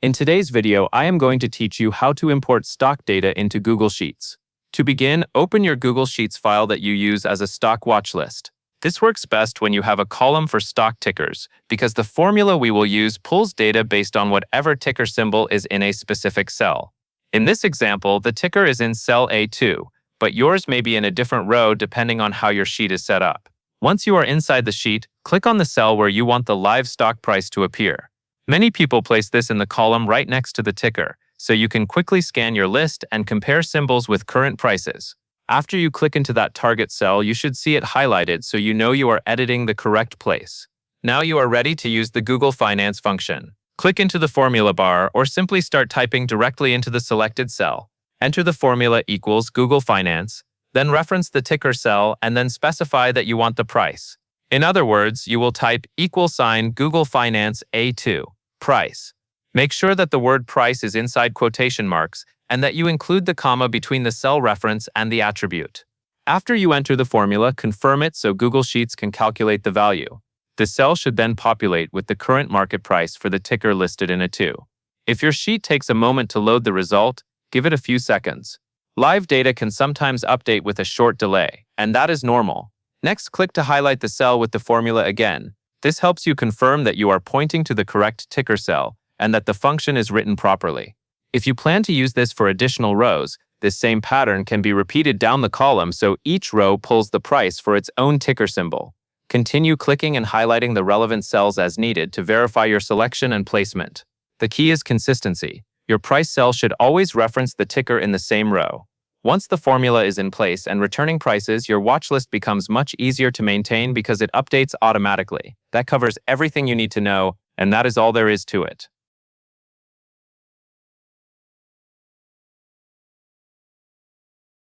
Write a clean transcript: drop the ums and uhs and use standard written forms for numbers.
In today's video, I am going to teach you how to import stock data into Google Sheets. To begin, open your Google Sheets file that you use as a stock watch list. This works best when you have a column for stock tickers, because the formula we will use pulls data based on whatever ticker symbol is in a specific cell. In this example, the ticker is in cell A2, but yours may be in a different row depending on how your sheet is set up. Once you are inside the sheet, click on the cell where you want the live stock price to appear. Many people place this in the column right next to the ticker, so you can quickly scan your list and compare symbols with current prices. After you click into that target cell, you should see it highlighted so you know you are editing the correct place. Now you are ready to use the Google Finance function. Click into the formula bar or simply start typing directly into the selected cell. Enter the formula equals Google Finance, then reference the ticker cell and then specify that you want the price. In other words, you will type =, Google Finance A2, price. Make sure that the word price is inside quotation marks and that you include the comma between the cell reference and the attribute. After you enter the formula, confirm it so Google Sheets can calculate the value. The cell should then populate with the current market price for the ticker listed in A2. If your sheet takes a moment to load the result, give it a few seconds. Live data can sometimes update with a short delay, and that is normal. Next, click to highlight the cell with the formula again. This helps you confirm that you are pointing to the correct ticker cell and that the function is written properly. If you plan to use this for additional rows, this same pattern can be repeated down the column so each row pulls the price for its own ticker symbol. Continue clicking and highlighting the relevant cells as needed to verify your selection and placement. The key is consistency. Your price cell should always reference the ticker in the same row. Once the formula is in place and returning prices, your watch list becomes much easier to maintain because it updates automatically. That covers everything you need to know, and that is all there is to it.